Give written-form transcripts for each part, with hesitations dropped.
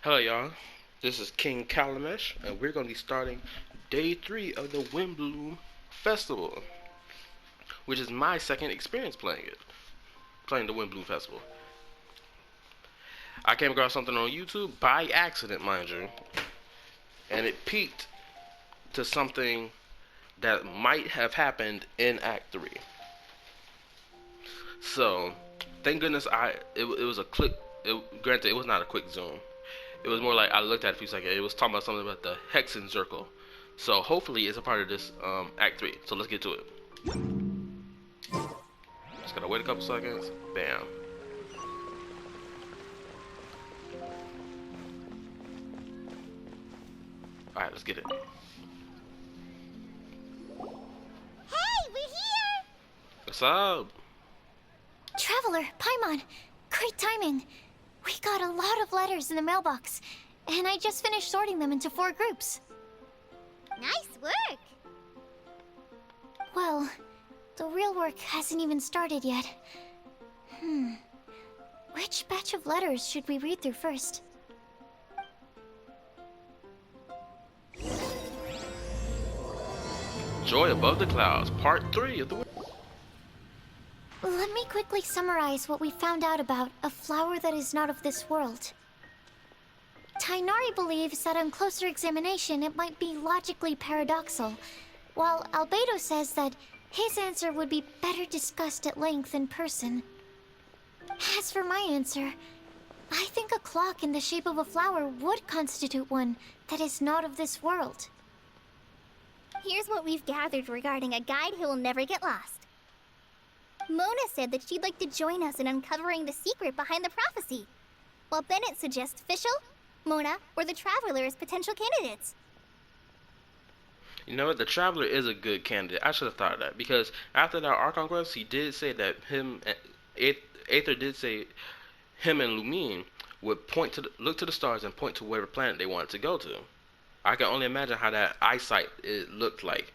Hello, y'all. This is King Kalamesh, and we're going to be starting day 3 of the Windblume Festival, which is my second experience playing the Windblume Festival. I came across something on YouTube by accident, mind you, and it peaked to something that might have happened in Act 3. So, thank goodness it was a click. Granted, it was not a quick zoom. It was more like I looked at it a few seconds. It was talking about something about the Hexen Circle. So hopefully it's a part of this Act 3. So let's get to it. Just gotta wait a couple seconds. Bam. Alright, let's get it. Hey, we're here! What's up? Traveler, Paimon, great timing. We got a lot of letters in the mailbox, and I just finished sorting them into 4 groups. Nice work! Well, the real work hasn't even started yet. Which batch of letters should we read through first? Joy Above the Clouds, Part 3 of the... Let me quickly summarize what we found out about a flower that is not of this world. Tainari believes that on closer examination it might be logically paradoxal, while Albedo says that his answer would be better discussed at length in person. As for my answer, I think a clock in the shape of a flower would constitute one that is not of this world. Here's what we've gathered regarding a guide who will never get lost. Mona said that she'd like to join us in uncovering the secret behind the prophecy, while Bennett suggests Fischl, Mona, or the Traveler as potential candidates. You know what? The Traveler is a good candidate. I should have thought of that, because after that Archon quest, he did say that Aether did say him and Lumine would look to the stars and point to whatever planet they wanted to go to. I can only imagine how that eyesight it looked like,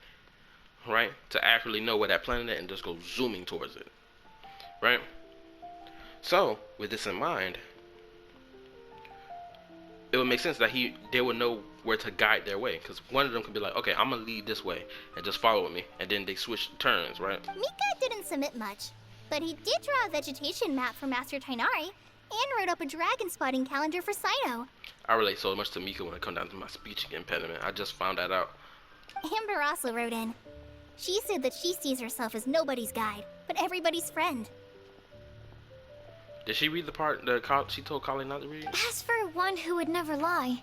right? To accurately know where that planet is and just go zooming towards it, right? So, with this in mind, it would make sense that they would know where to guide their way, because one of them could be like, okay, I'm gonna lead this way and just follow me, and then they switch turns, right? Mika didn't submit much, but he did draw a vegetation map for Master Tainari and wrote up a dragon spotting calendar for Sino. I relate so much to Mika when it comes down to my speech impediment. I just found that out. Amber also wrote in. She said that she sees herself as nobody's guide, but everybody's friend. Did she read the part that she told Kali not to read? As for one who would never lie,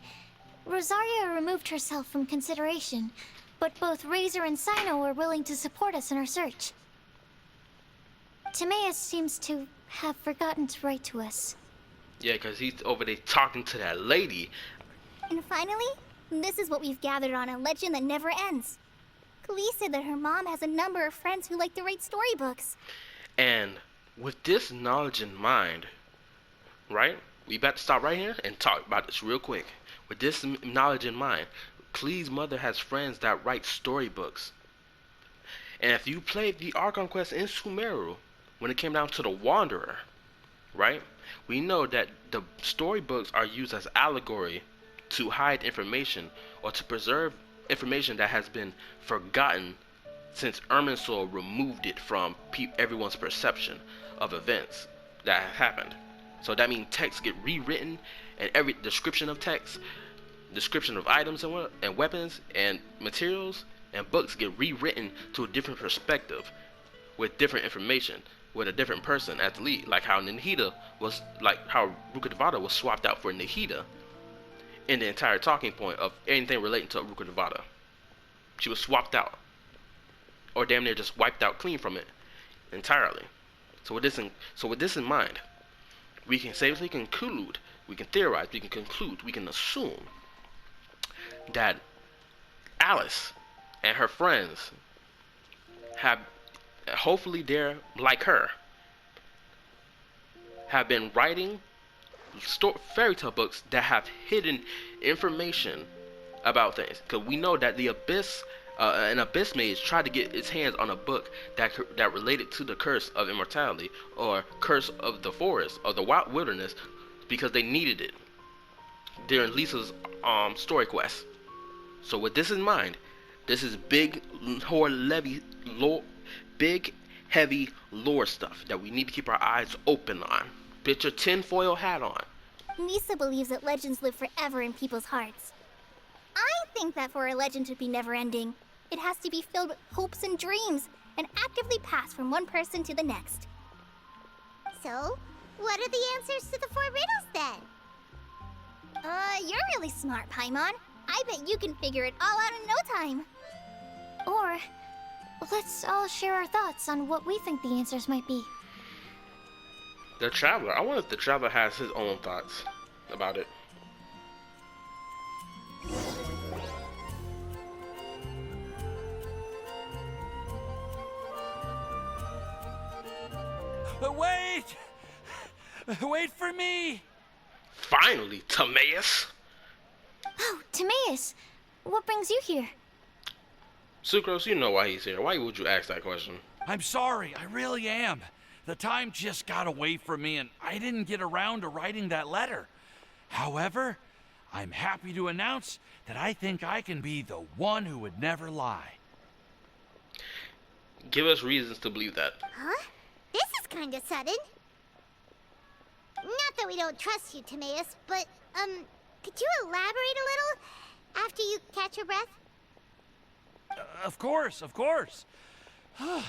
Rosaria removed herself from consideration, but both Razor and Sino are willing to support us in our search. Timaeus seems to have forgotten to write to us. Yeah, because he's over there talking to that lady. And finally, this is what we've gathered on a legend that never ends. Kali said that her mom has a number of friends who like to write storybooks. And with this knowledge in mind, right? We about to stop right here and talk about this real quick. With this knowledge in mind, Klee's mother has friends that write storybooks. And if you played the Archon quest in Sumeru, when it came down to the Wanderer, right? We know that the storybooks are used as allegory to hide information or to preserve information that has been forgotten since Irminsul removed it from everyone's perception of events that have happened. So that means texts get rewritten, and every description of text, description of items and weapons and materials and books get rewritten to a different perspective with different information, with a different person as the lead, like how Rukkhadevata was swapped out for Nahida in the entire talking point of anything relating to Rukkhadevata. She was swapped out, or damn near just wiped out clean from it entirely. So with this in mind, we can safely conclude, we can theorize, we can conclude, we can assume that Alice and her friends have, hopefully they're like her, have been writing fairy tale books that have hidden information about things. Because we know that the Abyss, an Abyss mage tried to get its hands on a book that related to the curse of immortality or curse of the forest or the wild wilderness because they needed it. during Lisa's story quest. So with this in mind, this is big big heavy lore stuff that we need to keep our eyes open on. Put your tinfoil hat on. Lisa believes that legends live forever in people's hearts. I think that for a legend to be never-ending, it has to be filled with hopes and dreams and actively pass from one person to the next. So, what are the answers to the 4 riddles then? You're really smart, Paimon. I bet you can figure it all out in no time. Or, let's all share our thoughts on what we think the answers might be. The Traveler. I wonder if the Traveler has his own thoughts about it. Wait! Wait for me! Finally, Timaeus! Oh, Timaeus! What brings you here? Sucrose, you know why he's here. Why would you ask that question? I'm sorry, I really am. The time just got away from me and I didn't get around to writing that letter. However, I'm happy to announce that I think I can be the one who would never lie. Give us reasons to believe that. Huh? This is kinda sudden. Not that we don't trust you, Timaeus, but, could you elaborate a little after you catch your breath? Of course, of course. Do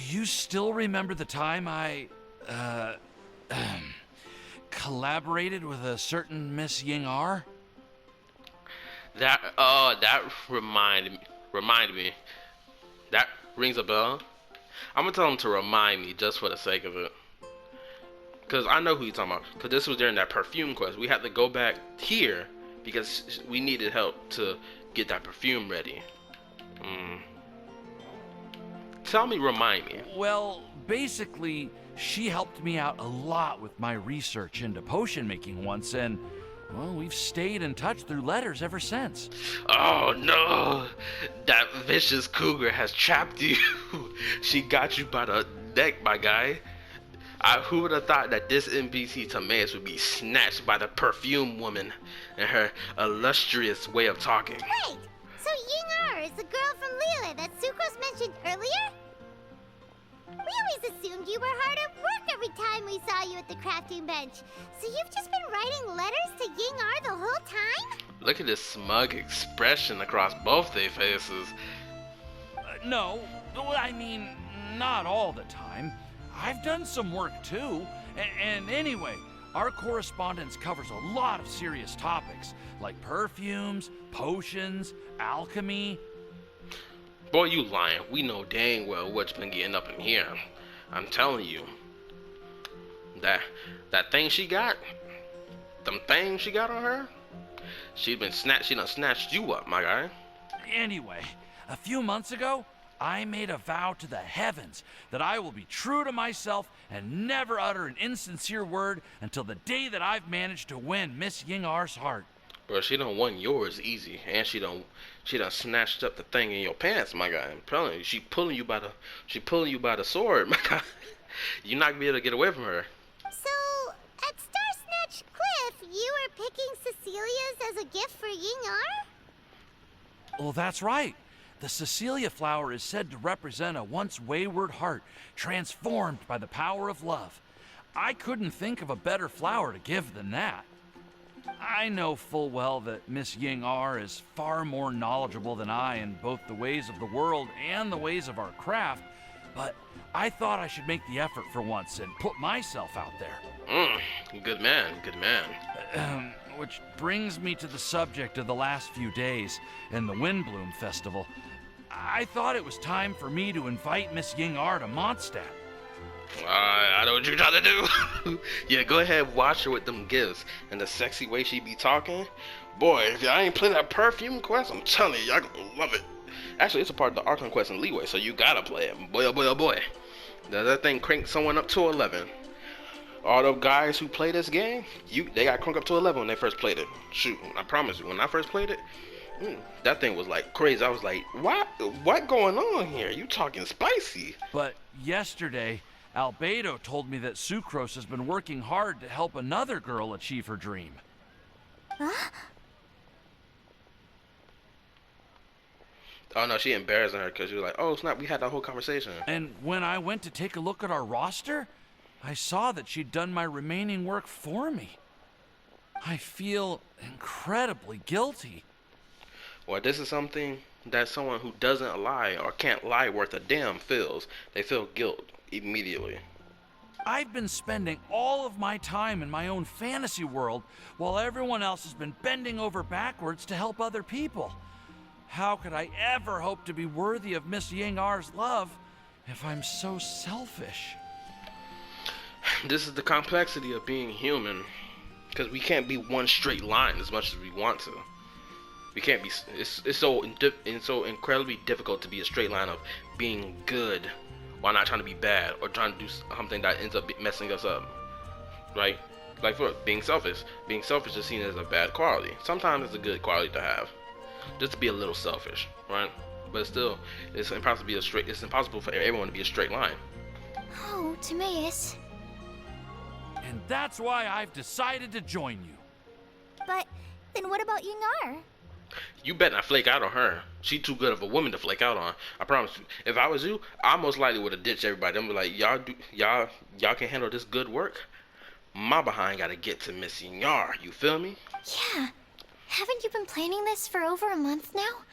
you still remember the time I, collaborated with a certain Miss Ying-ar? That reminded me. That rings a bell. I'm gonna tell him to remind me just for the sake of it. Cause I know who you're talking about. Cause this was during that perfume quest. We had to go back here because we needed help to get that perfume ready. Tell me, remind me. Well, basically, she helped me out a lot with my research into potion making once, and, well, we've stayed in touch through letters ever since. Oh no! That vicious cougar has trapped you. She got you by the neck, my guy. Who would have thought that this NPC Timaeus would be snatched by the perfume woman and her illustrious way of talking? Wait! So Ying-ar is the girl from Liyue that Sucrose mentioned earlier? We always assumed you were hard at work every time we saw you at the crafting bench. So you've just been writing letters to Ying-ar the whole time? Look at this smug expression across both their faces. No, I mean, not all the time. I've done some work too. And anyway, our correspondence covers a lot of serious topics, like perfumes, potions, alchemy. Boy, you lying. We know dang well what's been getting up in here. I'm telling you. That thing she got, them things she got on her, she done snatched you up, my guy. Anyway, a few months ago, I made a vow to the heavens that I will be true to myself and never utter an insincere word until the day that I've managed to win Miss Ying-ar's heart. Bro, she done won yours easy, and she done snatched up the thing in your pants, my guy. I'm telling you, she pulling you by the sword, my guy. You're not gonna be able to get away from her. So, at Star Snatch Cliff, you were picking Cecilia's as a gift for Ying-ar? Well, that's right. The Cecilia flower is said to represent a once wayward heart transformed by the power of love. I couldn't think of a better flower to give than that. I know full well that Miss Ying-ar is far more knowledgeable than I in both the ways of the world and the ways of our craft, but I thought I should make the effort for once and put myself out there. Good man, good man. Which brings me to the subject of the last few days and the Windblume Festival. I thought it was time for me to invite Miss Ying-ar to Mondstadt. I know what you're trying to do. Yeah, go ahead, watch her with them gifts and the sexy way she be talking. Boy, if y'all ain't playing that perfume quest, I'm telling you, y'all gonna love it. Actually, it's a part of the Archon quest in Liyue, so you gotta play it. Boy, oh boy, oh boy. Does that thing crank someone up to 11? All the guys who play this game, they got cranked up to 11 when they first played it. Shoot, I promise you, when I first played it, that thing was like crazy. I was like, what going on here? You talking spicy. But yesterday, Albedo told me that Sucrose has been working hard to help another girl achieve her dream. Huh? Oh no, she embarrassing her because she was like, "Oh snap, we had that whole conversation." And when I went to take a look at our roster, I saw that she'd done my remaining work for me. I feel incredibly guilty. Well, this is something that someone who doesn't lie or can't lie worth a damn feels. They feel guilt immediately. I've been spending all of my time in my own fantasy world while everyone else has been bending over backwards to help other people. How could I ever hope to be worthy of Miss Yingar's love if I'm so selfish? This is the complexity of being human, because we can't be one straight line as much as we want to. We can't be. It's so incredibly difficult to be a straight line of being good while not trying to be bad or trying to do something that ends up messing us up, right? Like for being selfish. Being selfish is seen as a bad quality. Sometimes it's a good quality to have, just to be a little selfish, right? But still, it's impossible to be a straight. It's impossible for everyone to be a straight line. Oh, Timaeus. And that's why I've decided to join you. But then what about Yingar? You better not flake out on her. She too good of a woman to flake out on. I promise you. If I was you, I most likely would have ditched everybody. I'm like, y'all can handle this good work. My behind gotta get to Miss Yingar. You feel me? Yeah. Haven't you been planning this for over a month now?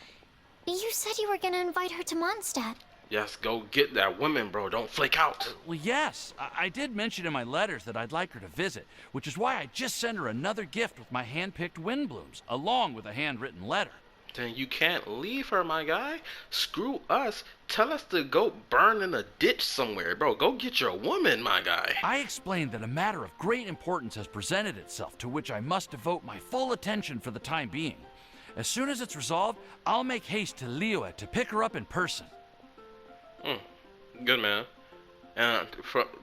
You said you were gonna invite her to Mondstadt. Yes, go get that woman, bro. Don't flake out. Well, yes, I did mention in my letters that I'd like her to visit, which is why I just sent her another gift with my hand-picked Windblumes, along with a handwritten letter. Then you can't leave her, my guy. Screw us. Tell us to go burn in a ditch somewhere, bro. Go get your woman, my guy. I explained that a matter of great importance has presented itself, to which I must devote my full attention for the time being. As soon as it's resolved, I'll make haste to Liyue to pick her up in person. Good man. And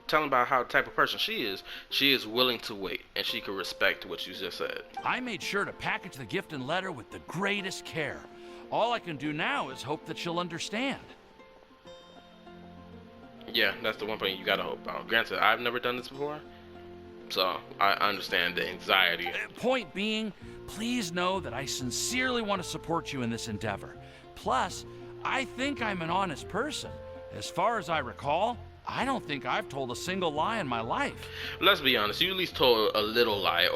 telling about how type of person she is willing to wait, and she can respect what you just said. I made sure to package the gift and letter with the greatest care. All I can do now is hope that she'll understand. Yeah, that's the one thing you gotta hope about. Granted, I've never done this before, so I understand the anxiety. Point being, please know that I sincerely want to support you in this endeavor. Plus, I think I'm an honest person. As far as I recall, I don't think I've told a single lie in my life. Let's be honest, you at least told a little lie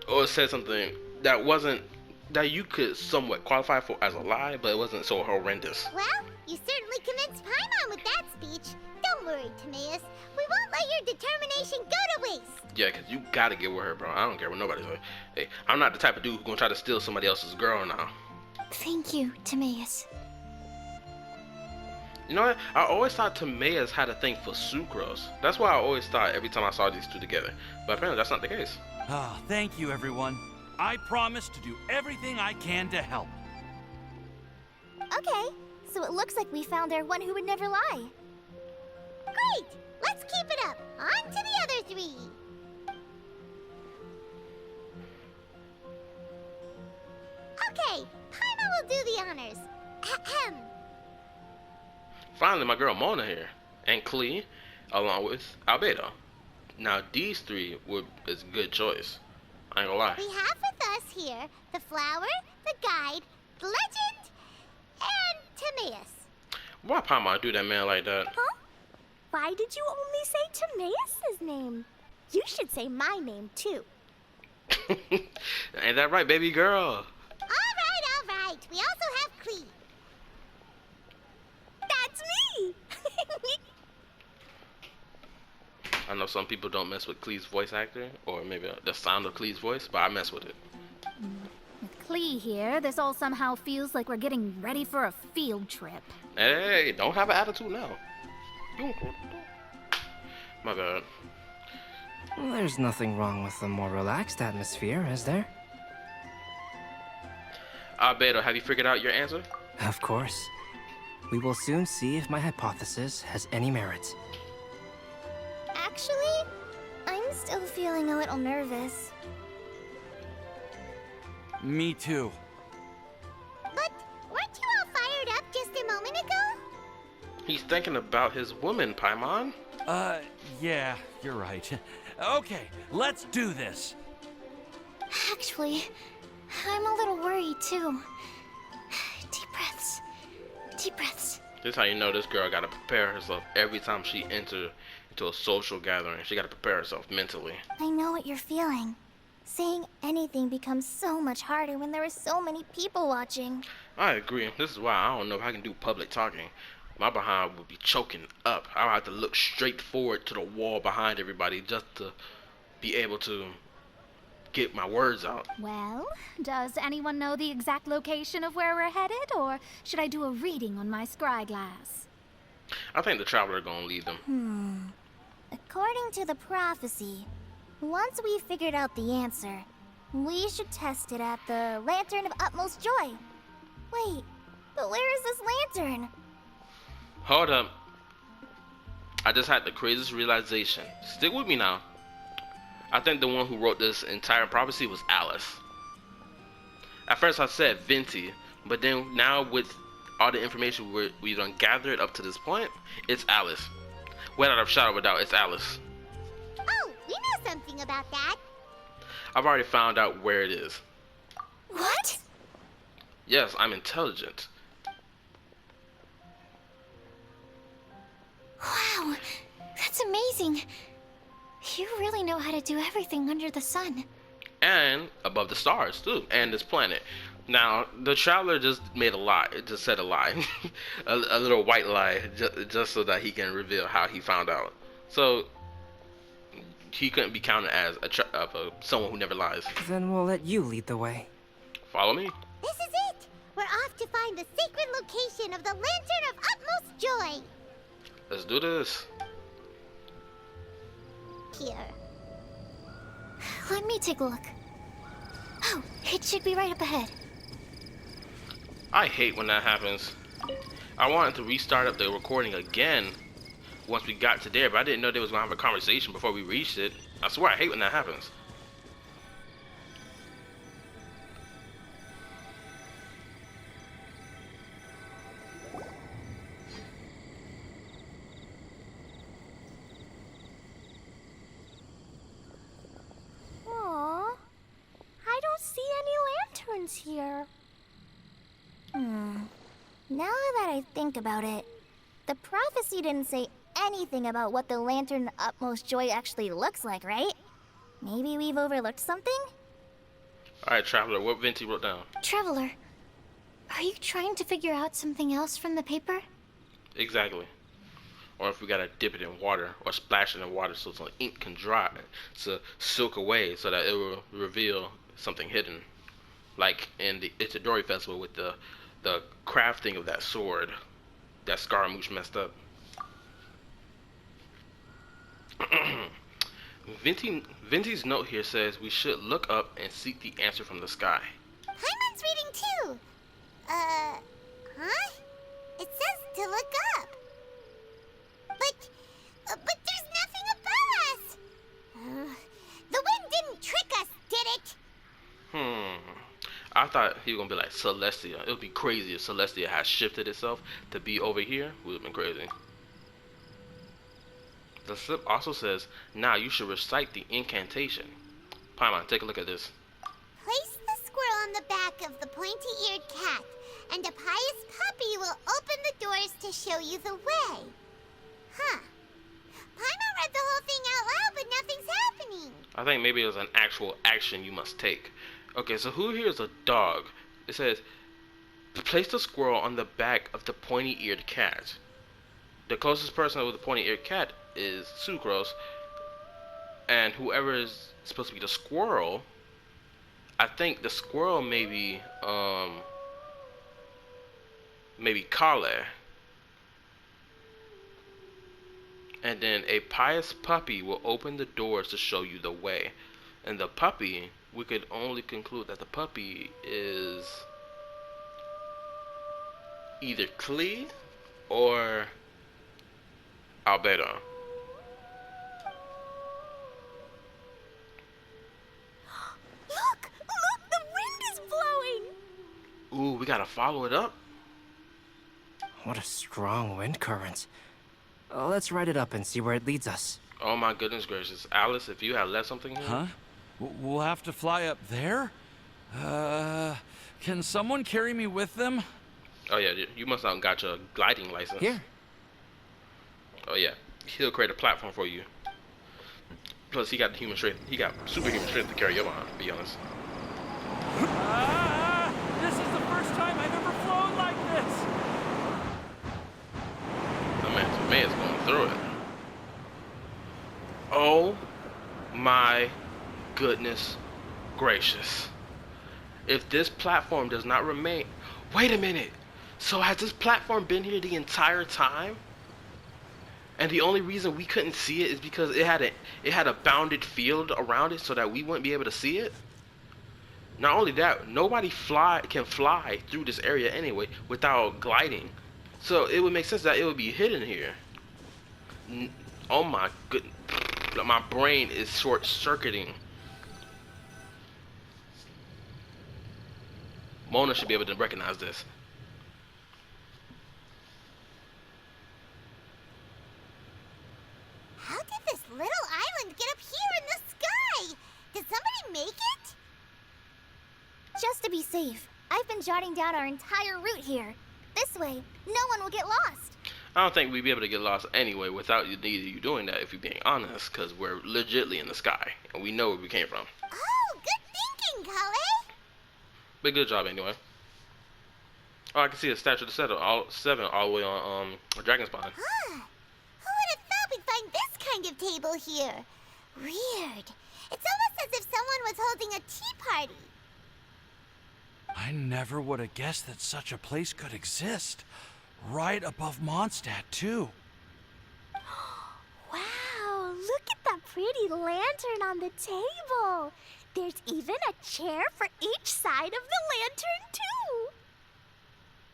or said something that you could somewhat qualify for as a lie, but it wasn't so horrendous. Well, you certainly convinced Paimon with that speech. Don't worry, Timaeus. We won't let your determination go to waste. Yeah, because you gotta get with her, bro. I don't care what nobody says. Hey, I'm not the type of dude who's gonna try to steal somebody else's girl now. Thank you, Timaeus. You know what? I always thought Timaeus had a thing for Sucrose. That's why I always thought every time I saw these two together. But apparently that's not the case. Ah, thank you, everyone. I promise to do everything I can to help. Okay, so it looks like we found our one who would never lie. Great! Let's keep it up. On to the other three. Okay, Paimon will do the honors. Ahem. Finally, my girl Mona here. And Klee, along with Albedo. Now, these three is a good choice. I ain't gonna lie. We have with us here the flower, the guide, the legend, and Timaeus. Why Paimon do that man like that? Huh? Why did you only say Timaeus' name? You should say my name, too. Ain't that right, baby girl? All right. We also have Klee. That's me! I know some people don't mess with Klee's voice actor, or maybe the sound of Klee's voice, but I mess with it. With Klee here, this all somehow feels like we're getting ready for a field trip. Hey, don't have an attitude now. My bad. There's nothing wrong with a more relaxed atmosphere, is there? Albedo, have you figured out your answer? Of course. We will soon see if my hypothesis has any merit. Actually, I'm still feeling a little nervous. Me too. But weren't you all fired up just a moment ago? He's thinking about his woman, Paimon. Yeah, you're right. Okay, let's do this. Actually, I'm a little worried too. Deep breaths. Deep breaths. This is how you know this girl gotta prepare herself every time she enters into a social gathering. She gotta prepare herself mentally. I know what you're feeling. Saying anything becomes so much harder when there are so many people watching. I agree. This is why I don't know if I can do public talking. My behind would be choking up. I would have to look straight forward to the wall behind everybody just to be able to get my words out. Well, does anyone know the exact location of where we're headed, or should I do a reading on my scry glass? I think the traveler gonna lead them. According to the prophecy, once we figured out the answer, we should test it at the Lantern of Utmost Joy. Wait, but where is this lantern? Hold up. I just had the craziest realization. Stick with me now. I think the one who wrote this entire prophecy was Alice. At first I said Venti, but then now with all the information we done gathered up to this point, it's Alice. Without a shadow of a doubt, it's Alice. Oh, we know something about that. I've already found out where it is. What? Yes, I'm intelligent. Wow, that's amazing. You really know how to do everything under the sun. And above the stars too, and this planet. Now, the traveler just made a lie. It just said a lie. a little white lie, just so that he can reveal how he found out. So, he couldn't be counted as someone who never lies. Then we'll let you lead the way. Follow me? This is it. We're off to find the sacred location of the Lantern of Utmost Joy. Let's do this. Here. Let me take a look. Oh, it should be right up ahead. I hate when that happens. I wanted to restart up the recording again once we got to there, but I didn't know they was gonna have a conversation before we reached it. I swear I hate when that happens. Aww, I don't see any lanterns here. Now that I think about it, the prophecy didn't say anything about what the Lantern of Utmost Joy actually looks like, right? Maybe we've overlooked something? Alright, Traveler, what Venti wrote down? Traveler, are you trying to figure out something else from the paper? Exactly. Or if we gotta dip it in water or splash it in water so some ink can dry to soak away so that it will reveal something hidden. Like in the Itadori Festival with the crafting of that sword that Scaramouche messed up. Venti's note here says we should look up and seek the answer from the sky. Paimon's reading too. Huh? It says to look up. But there's nothing above us. The wind didn't trick us, did it? I thought he was gonna be like Celestia. It would be crazy if Celestia had shifted itself to be over here. Would have been crazy. The slip also says, now you should recite the incantation. Paimon, take a look at this. Place the squirrel on the back of the pointy-eared cat, and a pious puppy will open the doors to show you the way. Huh. Paimon read the whole thing out loud, but nothing's happening. I think maybe it was an actual action you must take. Okay, so who here is a dog? It says, place the squirrel on the back of the pointy-eared cat. The closest person with the pointy-eared cat is Sucrose, and whoever is supposed to be the squirrel, I think the squirrel may be Kale. And then a pious puppy will open the doors to show you the way. And the puppy, we could only conclude that the puppy is either Klee or Albedo. Look! Look! The wind is blowing! Ooh, we gotta follow it up. What a strong wind current. Let's write it up and see where it leads us. Oh my goodness gracious. Alice, if you had left something here. Huh? We'll have to fly up there? Can someone carry me with them? Oh yeah, you must have got your gliding license. Here. Oh yeah, he'll create a platform for you. Plus he got the human strength. He got superhuman strength to carry you on, to be honest. This is the first time I've ever flown like this. The man's going through it. Oh my goodness gracious. If this platform does not remain... Wait a minute. So has this platform been here the entire time? And the only reason we couldn't see it is because it had a bounded field around it so that we wouldn't be able to see it? Not only that, nobody can fly through this area anyway without gliding. So it would make sense that it would be hidden here. Oh my goodness. My brain is short-circuiting. Mona should be able to recognize this. How did this little island get up here in the sky? Did somebody make it? Just to be safe, I've been jotting down our entire route here. This way, no one will get lost. I don't think we'd be able to get lost anyway without neither you doing that, if you're being honest, because we're legitly in the sky, and we know where we came from. Oh, good thinking, Cully. But good job anyway. Oh, I can see a statue of the seven all the way on Dragon Spawn. Huh. Who would have thought we'd find this kind of table here? Weird. It's almost as if someone was holding a tea party. I never would have guessed that such a place could exist. Right above Mondstadt, too. Wow, look at that pretty lantern on the table. There's even a chair for each side of the lantern, too.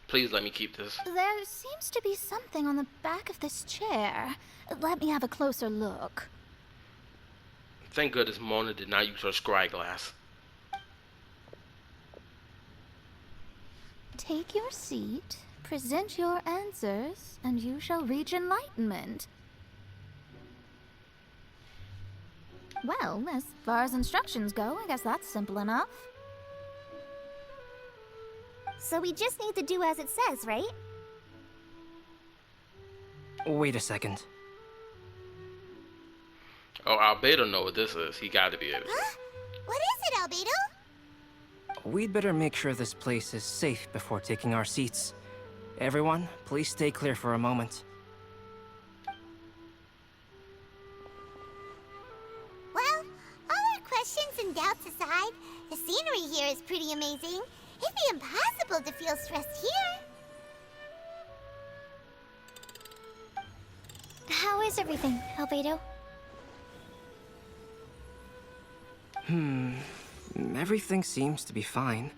Please let me keep this. There seems to be something on the back of this chair. Let me have a closer look. Thank goodness Mona did not use her scry glass. Take your seat, present your answers, and you shall reach enlightenment. Well, as far as instructions go, I guess that's simple enough. So we just need to do as it says, right? Wait a second. Oh, Albedo know what this is. He got to be able to. Huh? What is it, Albedo? We'd better make sure this place is safe before taking our seats. Everyone, please stay clear for a moment. Well, all our questions and doubts aside, the scenery here is pretty amazing. It'd be impossible to feel stressed here. How is everything, Albedo? Everything seems to be fine.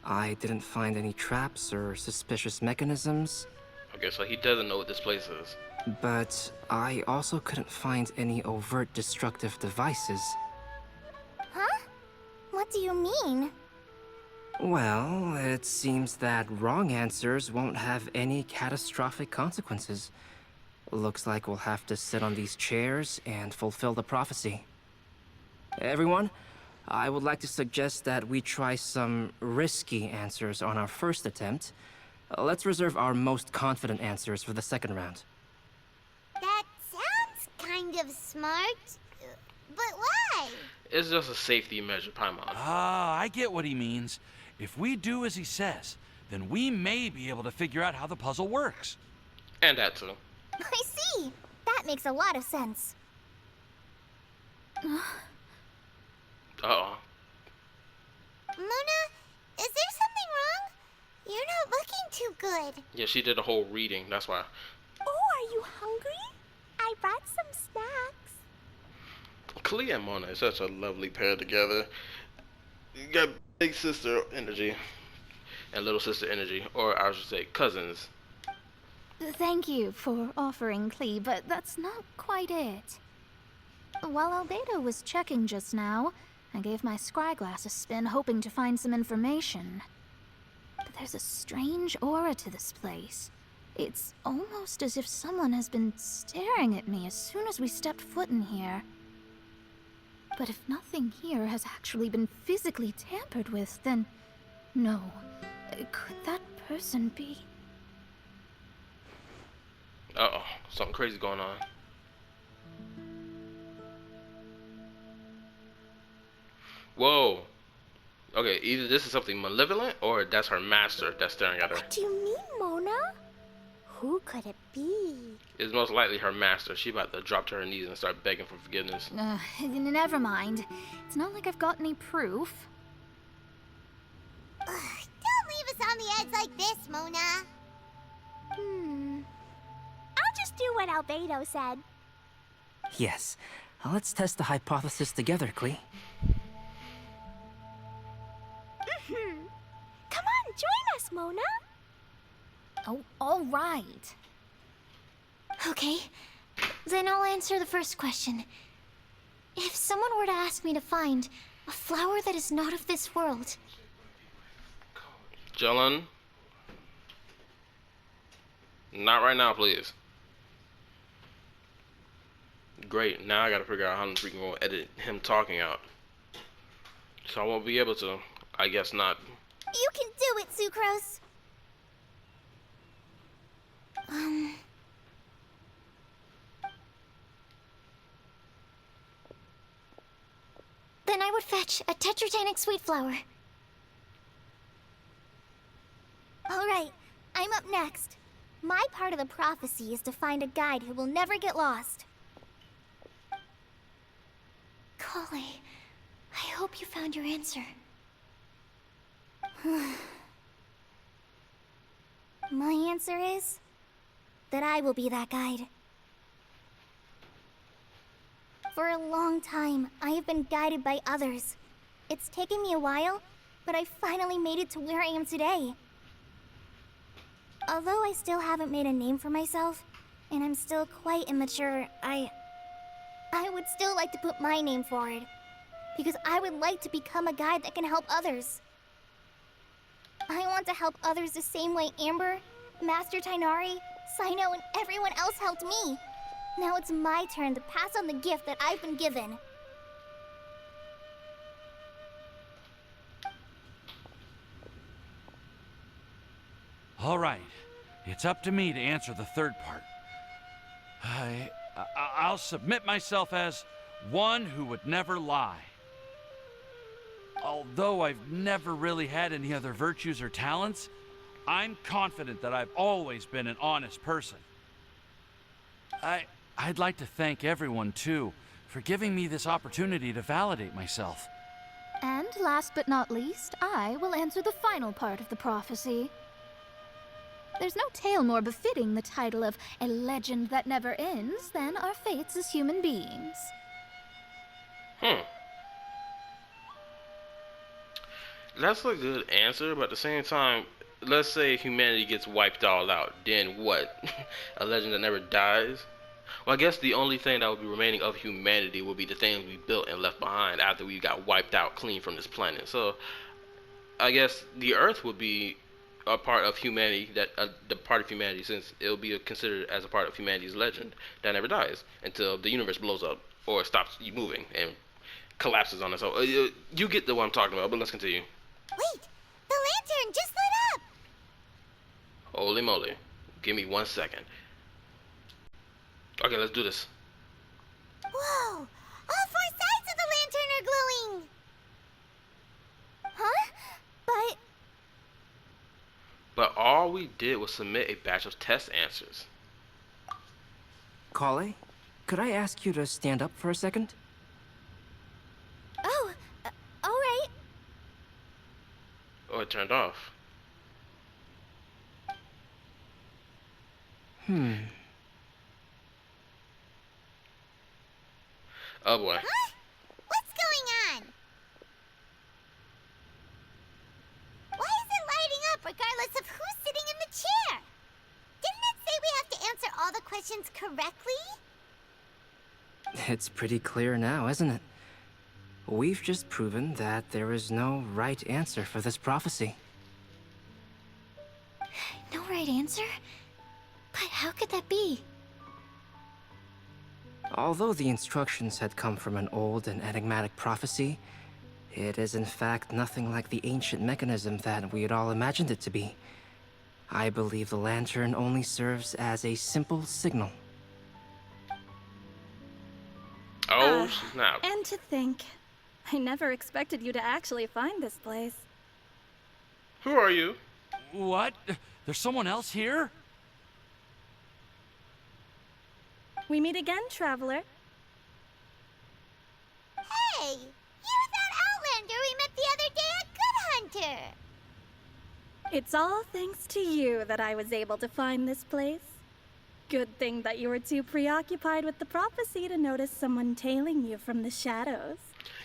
I didn't find any traps or suspicious mechanisms. Okay, so he doesn't know what this place is. But I also couldn't find any overt destructive devices. Huh? What do you mean? Well, it seems that wrong answers won't have any catastrophic consequences. Looks like we'll have to sit on these chairs and fulfill the prophecy. Everyone, I would like to suggest that we try some risky answers on our first attempt. Let's reserve our most confident answers for the second round. That sounds kind of smart. But why? It's just a safety measure, Paimon. I get what he means. If we do as he says, then we may be able to figure out how the puzzle works. And that too. I see. That makes a lot of sense. Uh-oh. Mona, is there something wrong? You're not looking too good. Yeah, she did a whole reading, that's why. Oh, are you hungry? I brought some snacks. Clea and Mona is such a lovely pair together. You got big sister energy and little sister energy, or I should say cousins. Thank you for offering, Clee, but that's not quite it. While Albedo was checking just now, I gave my scryglass a spin, hoping to find some information. But there's a strange aura to this place. It's almost as if someone has been staring at me as soon as we stepped foot in here. But if nothing here has actually been physically tampered with, then no. Could that person be? Uh-oh, something crazy going on. Whoa. Okay, either this is something malevolent or that's her master that's staring at her. What do you mean, Mona? Who could it be? It's most likely her master. She about to drop to her knees and start begging for forgiveness. Never mind. It's not like I've got any proof. Ugh, don't leave us on the edge like this, Mona. I'll just do what Albedo said. Yes. Let's test the hypothesis together, Klee. Come on, join us, Mona. Oh, all right. Okay, then I'll answer the first question. If someone were to ask me to find a flower that is not of this world, Jellin. Not right now, please. Great, now I gotta figure out how I'm freaking gonna edit him talking out. So I won't be able to. I guess not. You can do it, Sucrose. then I would fetch a tetratanic sweet flower. Alright, I'm up next. My part of the prophecy is to find a guide who will never get lost. Kale, I hope you found your answer. My answer is that I will be that guide. For a long time, I have been guided by others. It's taken me a while, but I finally made it to where I am today. Although I still haven't made a name for myself, and I'm still quite immature, I would still like to put my name forward. Because I would like to become a guide that can help others. I want to help others the same way Amber, Master Tighnari, Cyno, and everyone else helped me. Now it's my turn to pass on the gift that I've been given. All right, it's up to me to answer the third part. I'll submit myself as one who would never lie. Although I've never really had any other virtues or talents, I'm confident that I've always been an honest person. I'd like to thank everyone, too, for giving me this opportunity to validate myself. And last but not least, I will answer the final part of the prophecy. There's no tale more befitting the title of a legend that never ends than our fates as human beings. That's a good answer, but at the same time, let's say humanity gets wiped all out. Then what? A legend that never dies? Well, I guess the only thing that would be remaining of humanity would be the things we built and left behind after we got wiped out clean from this planet. So, I guess the Earth would be a part of humanity, that the part of humanity, since it'll be considered as a part of humanity's legend that never dies until the universe blows up or stops moving and collapses on us. So, you get the one I'm talking about, but let's continue. Wait, the lantern just lit up! Holy moly. Give me 1 second. Okay, let's do this. Whoa! All 4 sides of the lantern are glowing! Huh? But all we did was submit a batch of test answers. Kale, could I ask you to stand up for a second? Oh, alright. Oh, it turned off. Oh boy. Huh? What's going on? Why is it lighting up regardless of who's sitting in the chair? Didn't it say we have to answer all the questions correctly? It's pretty clear now, isn't it? We've just proven that there is no right answer for this prophecy. No right answer? How could that be? Although the instructions had come from an old and enigmatic prophecy, it is in fact nothing like the ancient mechanism that we had all imagined it to be. I believe the lantern only serves as a simple signal. Oh, snap. And to think, I never expected you to actually find this place. Who are you? What? There's someone else here? We meet again, traveler. Hey! You're that Outlander we met the other day at Good Hunter! It's all thanks to you that I was able to find this place. Good thing that you were too preoccupied with the prophecy to notice someone tailing you from the shadows.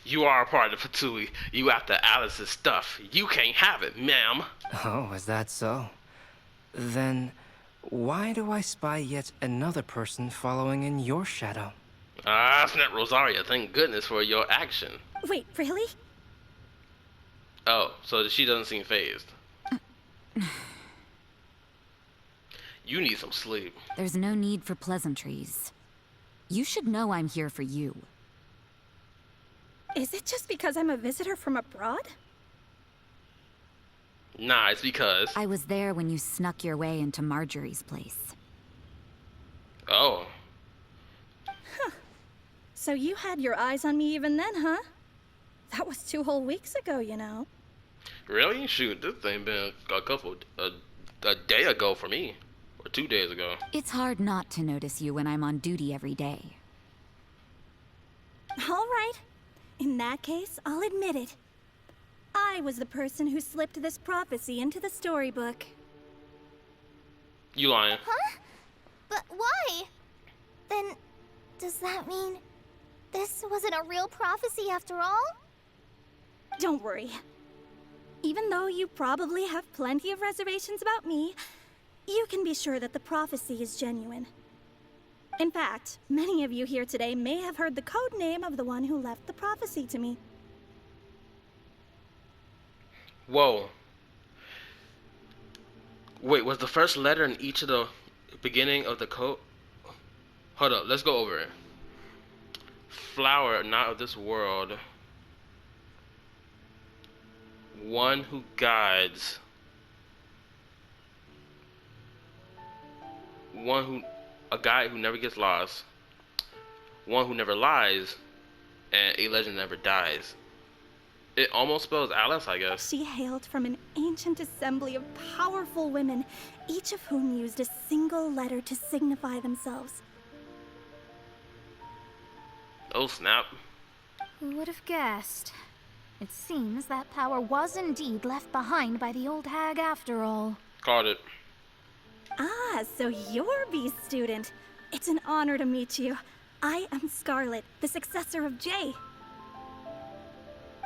You are a part of Fatui. You after Alice's stuff. You can't have it, ma'am. Oh, is that so? Then, why do I spy yet another person following in your shadow? Ah, snap, Rosaria. Thank goodness for your action. Wait, really? Oh, so she doesn't seem phased. You need some sleep. There's no need for pleasantries. You should know I'm here for you. Is it just because I'm a visitor from abroad? Nah, it's because... I was there when you snuck your way into Marjorie's place. Oh. So you had your eyes on me even then, huh? That was 2 whole weeks ago, you know. Really? Shoot, this thing been a day ago for me. Or 2 days ago. It's hard not to notice you when I'm on duty every day. All right. In that case, I'll admit it. I was the person who slipped this prophecy into the storybook. You lying. Huh? But why? Then, does that mean this wasn't a real prophecy after all? Don't worry. Even though you probably have plenty of reservations about me, you can be sure that the prophecy is genuine. In fact, many of you here today may have heard the code name of the one who left the prophecy to me. Whoa. Wait, was the first letter in each of the beginning of the code? Hold up, let's go over it. Flower, not of this world. One who guides. A guide who never gets lost. One who never lies. And a legend never dies. It almost spells Alice, I guess. She hailed from an ancient assembly of powerful women, each of whom used a single letter to signify themselves. Oh, snap. Who would have guessed? It seems that power was indeed left behind by the old hag after all. Called it. Ah, so you're B's student. It's an honor to meet you. I am Scarlet, the successor of Jay.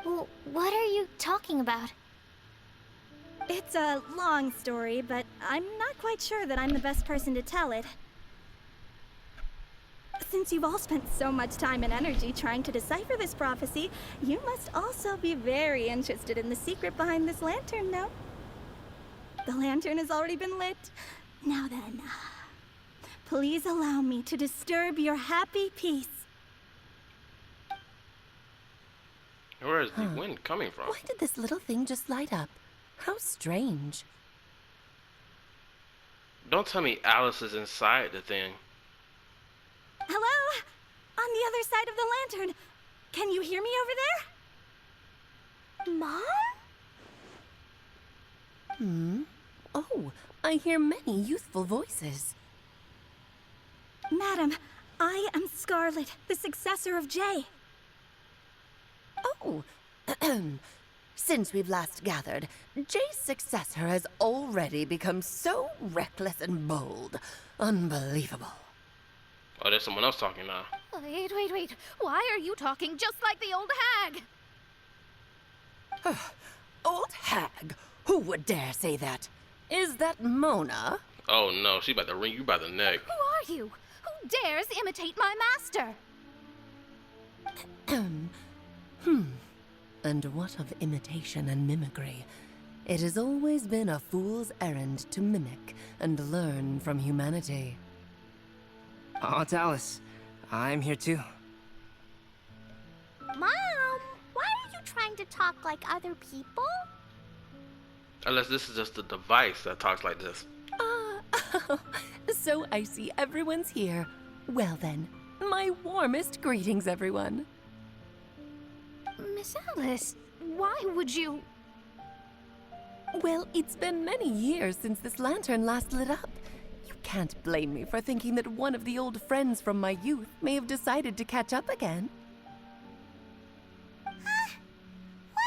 Well, what are you talking about? It's a long story, but I'm not quite sure that I'm the best person to tell it. Since you've all spent so much time and energy trying to decipher this prophecy, you must also be very interested in the secret behind this lantern, no? The lantern has already been lit. Now then, please allow me to disturb your happy peace. Where is the wind coming from? Why did this little thing just light up? How strange. Don't tell me Alice is inside the thing. Hello? On the other side of the lantern. Can you hear me over there? Mom? Oh, I hear many youthful voices. Madam, I am Scarlet, the successor of Jay. Oh, since we've last gathered, Jay's successor has already become so reckless and bold. Unbelievable. Oh, there's someone else talking now. Wait. Why are you talking just like the old hag? Old hag? Who would dare say that? Is that Mona? Oh no, she about to ring you by the neck. Who are you? Who dares imitate my master? And what of imitation and mimicry? It has always been a fool's errand to mimic and learn from humanity. Oh, it's Alice. I'm here too. Mom, why are you trying to talk like other people? Unless this is just a device that talks like this. So I see everyone's here. Well then, my warmest greetings, everyone. Miss Alice, why would you... Well, it's been many years since this lantern last lit up. You can't blame me for thinking that one of the old friends from my youth may have decided to catch up again. Why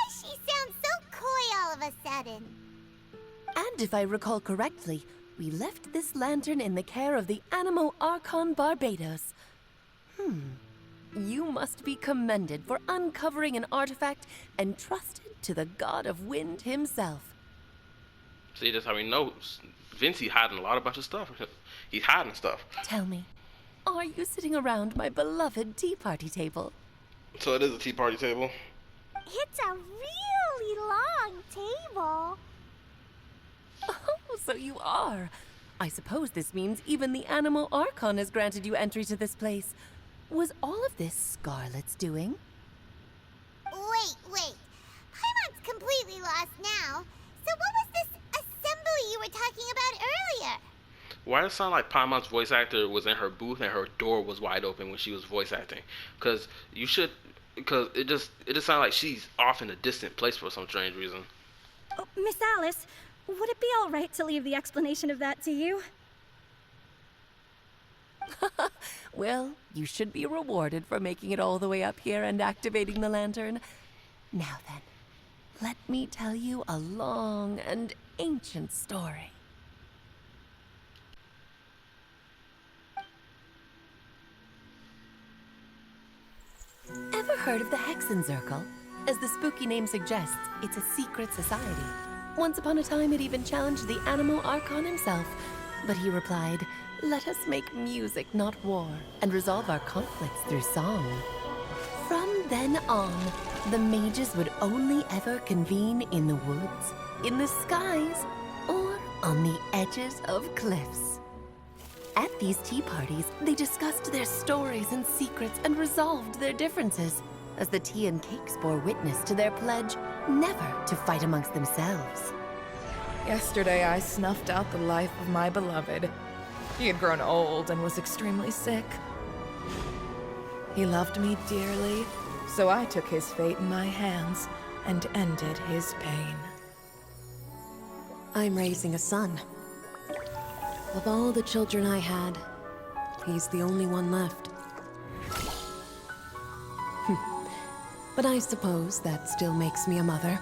she sounds so coy all of a sudden? And if I recall correctly, we left this lantern in the care of the Animo Archon Barbados. You must be commended for uncovering an artifact entrusted to the god of wind himself. See, that's how he knows. Vincey hiding a bunch of stuff. He's hiding stuff. Tell me, are you sitting around my beloved tea party table? So it is a tea party table. It's a really long table. Oh, so you are. I suppose this means even the Animo Archon has granted you entry to this place. Was all of this Scarlet's doing? Wait. Paimon's completely lost now. So what was this assembly you were talking about earlier? Why does it sound like Paimon's voice actor was in her booth and her door was wide open when she was voice acting? Because it just sounded like she's off in a distant place for some strange reason. Oh, Miss Alice, would it be all right to leave the explanation of that to you? Well, you should be rewarded for making it all the way up here and activating the lantern. Now then, let me tell you a long and ancient story. Ever heard of the Hexenzirkel? As the spooky name suggests, it's a secret society. Once upon a time, it even challenged the Animo Archon himself, but he replied, "Let us make music, not war, and resolve our conflicts through song." From then on, the mages would only ever convene in the woods, in the skies, or on the edges of cliffs. At these tea parties, they discussed their stories and secrets and resolved their differences, as the tea and cakes bore witness to their pledge never to fight amongst themselves. Yesterday, I snuffed out the life of my beloved. He had grown old and was extremely sick. He loved me dearly, so I took his fate in my hands and ended his pain. I'm raising a son. Of all the children I had, he's the only one left. But I suppose that still makes me a mother.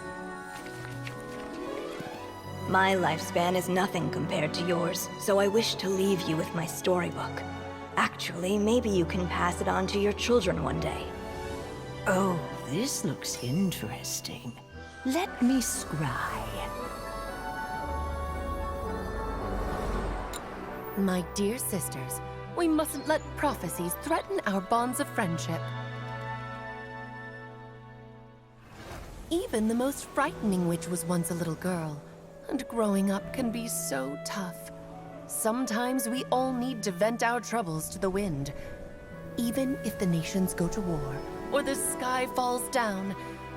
My lifespan is nothing compared to yours, so I wish to leave you with my storybook. Actually, maybe you can pass it on to your children one day. Oh, this looks interesting. Let me scry. My dear sisters, we mustn't let prophecies threaten our bonds of friendship. Even the most frightening witch was once a little girl, and growing up can be so tough. Sometimes we all need to vent our troubles to the wind. Even if the nations go to war, or the sky falls down,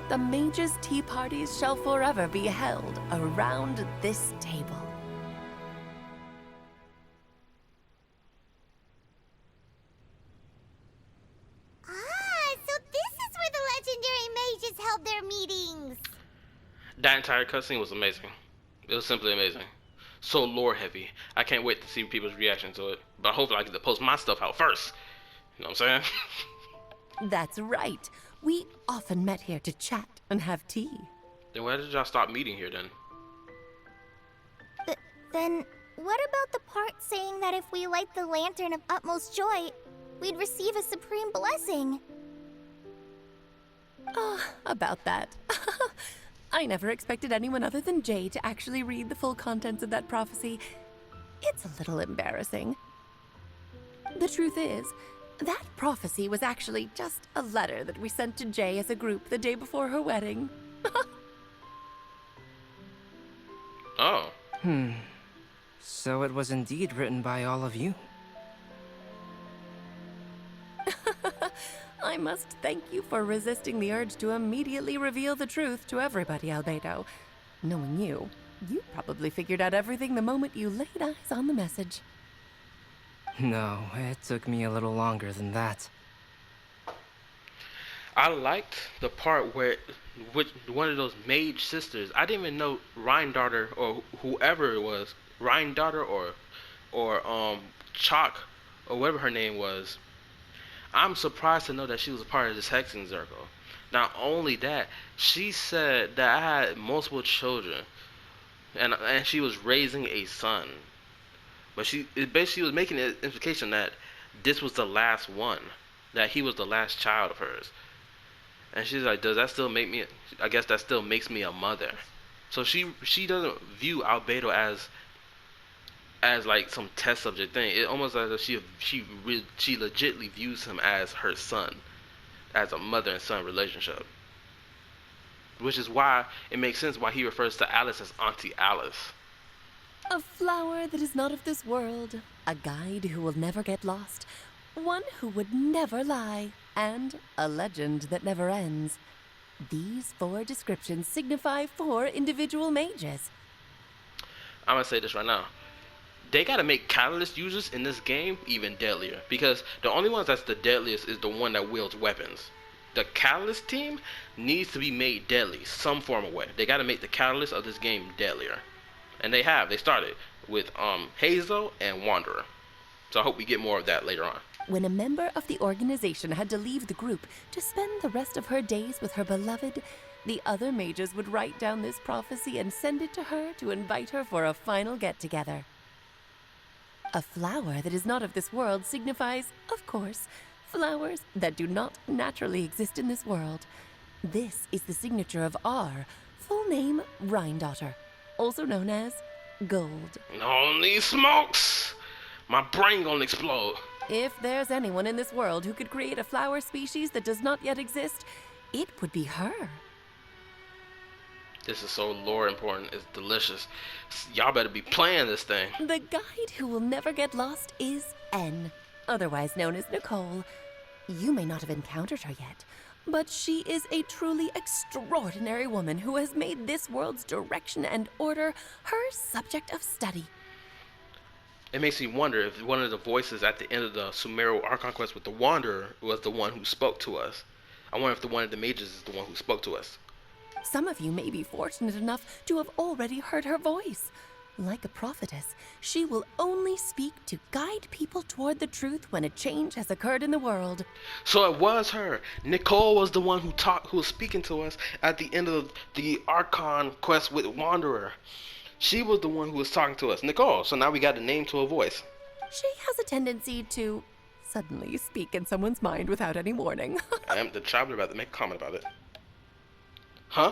the mages' tea parties shall forever be held around this table. So this is where the legendary mages held their meetings. That entire cutscene was amazing. It was simply amazing. So lore heavy. I can't wait to see people's reaction to it. But hopefully I get to post my stuff out first. You know what I'm saying? That's right. We often met here to chat and have tea. Then why did y'all stop meeting here then? Then what about the part saying that if we light the lantern of utmost joy, we'd receive a supreme blessing? About that. I never expected anyone other than Jay to actually read the full contents of that prophecy. It's a little embarrassing. The truth is, that prophecy was actually just a letter that we sent to Jay as a group the day before her wedding. Oh. So it was indeed written by all of you. I must thank you for resisting the urge to immediately reveal the truth to everybody, Albedo. Knowing you, you probably figured out everything the moment you laid eyes on the message. No, it took me a little longer than that. I liked the part where with one of those mage sisters. I didn't even know Rhine-daughter or whoever it was, Rhine-daughter or Chalk or whatever her name was. I'm surprised to know that she was a part of this hexing circle. Not only that, she said that I had multiple children, and she was raising a son. But she basically was making the implication that this was the last one, that he was the last child of hers. And she's like, does that still make me? I guess that still makes me a mother. So she doesn't view Albedo as like some test subject thing. It almost as if she legitly views him as her son, as a mother and son relationship. Which is why it makes sense why he refers to Alice as Auntie Alice. A flower that is not of this world, a guide who will never get lost, one who would never lie, and a legend that never ends. These 4 descriptions signify 4 individual mages. I'm gonna say this right now. They gotta make catalyst users in this game even deadlier, because the only ones that's the deadliest is the one that wields weapons. The catalyst team needs to be made deadly some form of way. They gotta make the catalyst of this game deadlier. And they have. They started with Hazel and Wanderer. So I hope we get more of that later on. When a member of the organization had to leave the group to spend the rest of her days with her beloved, the other mages would write down this prophecy and send it to her to invite her for a final get-together. A flower that is not of this world signifies, of course, flowers that do not naturally exist in this world. This is the signature of our full name, Rhine-daughter, also known as Gold. Holy smokes! My brain gonna explode. If there's anyone in this world who could create a flower species that does not yet exist, it would be her. This is so lore important. It's delicious. Y'all better be playing this thing. The guide who will never get lost is N, otherwise known as Nicole. You may not have encountered her yet, but she is a truly extraordinary woman who has made this world's direction and order her subject of study. It makes me wonder if one of the voices at the end of the Sumeru Archon quest with the Wanderer was the one who spoke to us. I wonder if the one of the mages is the one who spoke to us. Some of you may be fortunate enough to have already heard her voice. Like a prophetess, she will only speak to guide people toward the truth when a change has occurred in the world. So it was her. Nicole was the one who was speaking to us at the end of the Archon quest with Wanderer. She was the one who was talking to us. Nicole. So now we got a name to a voice. She has a tendency to suddenly speak in someone's mind without any warning. I am the traveler about to make a comment about it. Huh?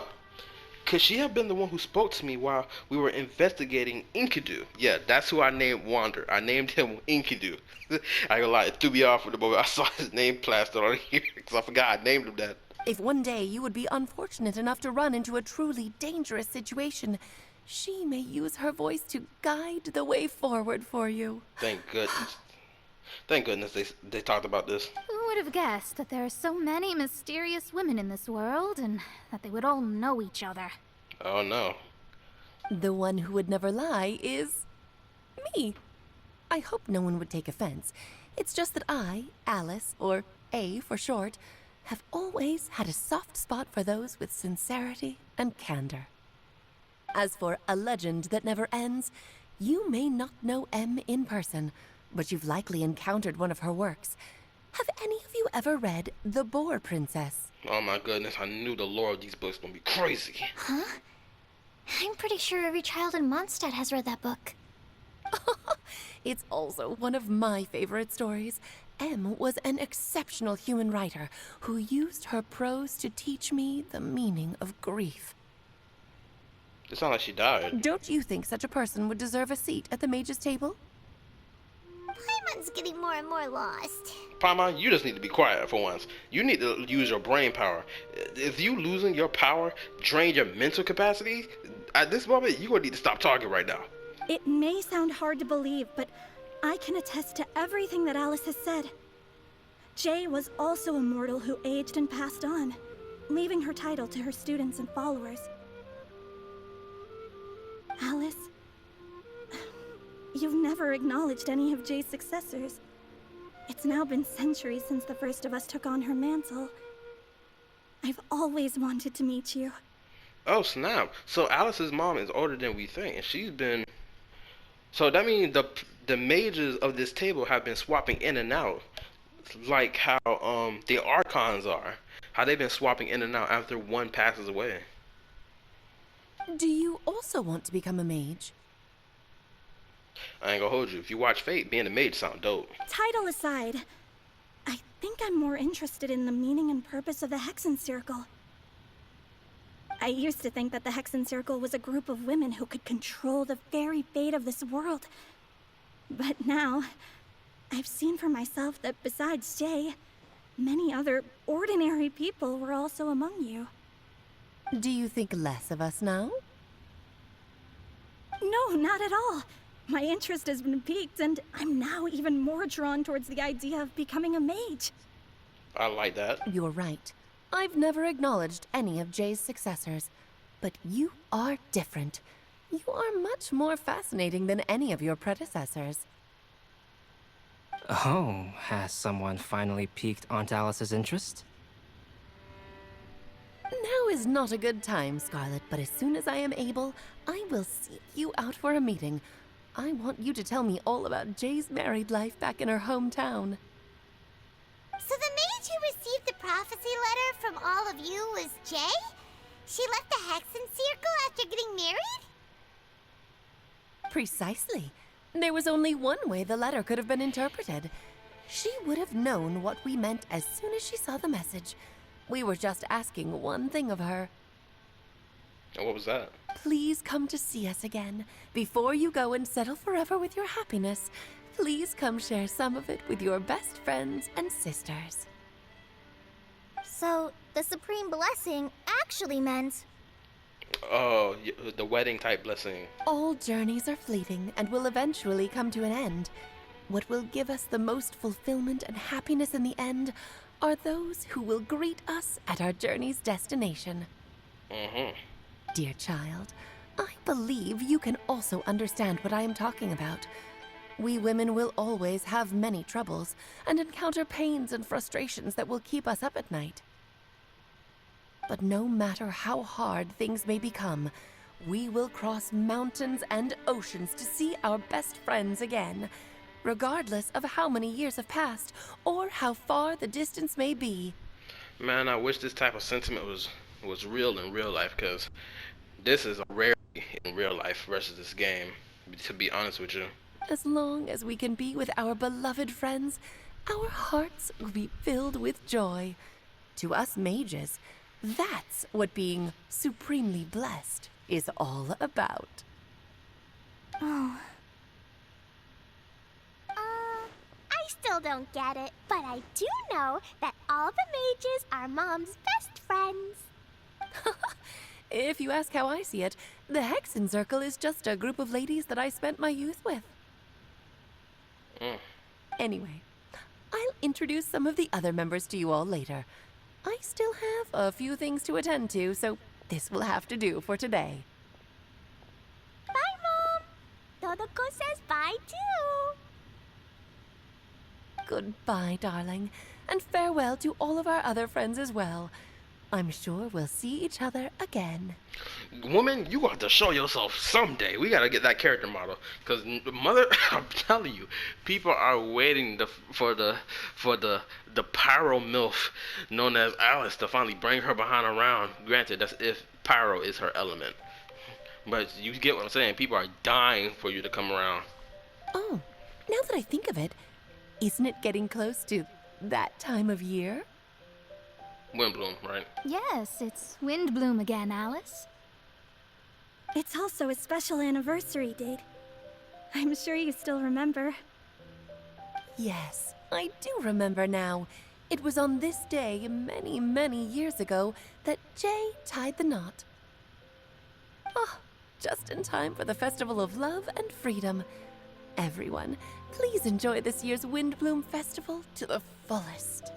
Could she have been the one who spoke to me while we were investigating Enkidu? Yeah, that's who I named Wander. I named him Enkidu. I ain't gonna lie, it threw me off with the moment I saw his name plastered on here because I forgot I named him that. If one day you would be unfortunate enough to run into a truly dangerous situation, she may use her voice to guide the way forward for you. Thank goodness. Thank goodness they talked about this. Who would have guessed that there are so many mysterious women in this world and that they would all know each other? Oh no. The one who would never lie is me. I hope no one would take offense. It's just that I, Alice, or A for short, have always had a soft spot for those with sincerity and candor. As for a legend that never ends, you may not know M in person, but you've likely encountered one of her works. Have any of you ever read The Boar Princess? Oh my goodness, I knew the lore of these books gonna be crazy. Huh? I'm pretty sure every child in Mondstadt has read that book. It's also one of my favorite stories. M was an exceptional human writer who used her prose to teach me the meaning of grief. It sounds like she died. Don't you think such a person would deserve a seat at the mage's table? Paimon's getting more and more lost. Paimon, you just need to be quiet for once. You need to use your brain power. If you losing your power drain your mental capacity, at this moment, you gonna need to stop talking right now. It may sound hard to believe, but I can attest to everything that Alice has said. Jay was also a mortal who aged and passed on, leaving her title to her students and followers. Alice, you've never acknowledged any of Jay's successors. It's now been centuries since the first of us took on her mantle. I've always wanted to meet you. Oh snap! So Alice's mom is older than we think, and she's been. So that means the mages of this table have been swapping in and out, like how the archons are. How they've been swapping in and out after one passes away. Do you also want to become a mage? I ain't gonna hold you. If you watch Fate, being a mage sound dope. Title aside, I think I'm more interested in the meaning and purpose of the Hexen Circle. I used to think that the Hexen Circle was a group of women who could control the very fate of this world. But now, I've seen for myself that besides Jay, many other ordinary people were also among you. Do you think less of us now? No, not at all. My interest has been piqued, and I'm now even more drawn towards the idea of becoming a mage. I like that. You're right. I've never acknowledged any of Jay's successors, but you are different. You are much more fascinating than any of your predecessors. Oh, has someone finally piqued Aunt Alice's interest? Now is not a good time, Scarlet, but as soon as I am able, I will seek you out for a meeting. I want you to tell me all about Jay's married life back in her hometown. So the mage who received the prophecy letter from all of you was Jay? She left the Hexen Circle after getting married? Precisely. There was only one way the letter could have been interpreted. She would have known what we meant as soon as she saw the message. We were just asking one thing of her. And what was that? Please come to see us again. Before you go and settle forever with your happiness, please come share some of it with your best friends and sisters. So, the Supreme Blessing actually meant... Oh, the wedding type blessing. All journeys are fleeting and will eventually come to an end. What will give us the most fulfillment and happiness in the end are those who will greet us at our journey's destination. Mm-hmm. Dear child, I believe you can also understand what I am talking about. We women will always have many troubles and encounter pains and frustrations that will keep us up at night. But no matter how hard things may become, we will cross mountains and oceans to see our best friends again, regardless of how many years have passed or how far the distance may be. Man, I wish this type of sentiment was real in real life, because this is a rarity in real life versus this game, to be honest with you. As long as we can be with our beloved friends, our hearts will be filled with joy. To us mages, that's what being supremely blessed is all about. Oh. I still don't get it, but I do know that all the mages are Mom's best friends. If you ask how I see it, the Hexen Circle is just a group of ladies that I spent my youth with. Anyway, I'll introduce some of the other members to you all later. I still have a few things to attend to, so this will have to do for today. Bye, Mom! Todoko says bye, too! Goodbye, darling, and farewell to all of our other friends as well. I'm sure we'll see each other again. Woman, you got to show yourself someday. We gotta get that character model, cause mother, I'm telling you, people are waiting for the pyro milf known as Alice to finally bring her behind around. Granted, that's if pyro is her element, but you get what I'm saying. People are dying for you to come around. Oh, now that I think of it, isn't it getting close to that time of year? Windblume, right? Yes, it's Windblume again, Alice. It's also a special anniversary date. I'm sure you still remember. Yes, I do remember now. It was on this day, many, many years ago, that Jay tied the knot. Oh, just in time for the Festival of Love and Freedom. Everyone, please enjoy this year's Windblume Festival to the fullest.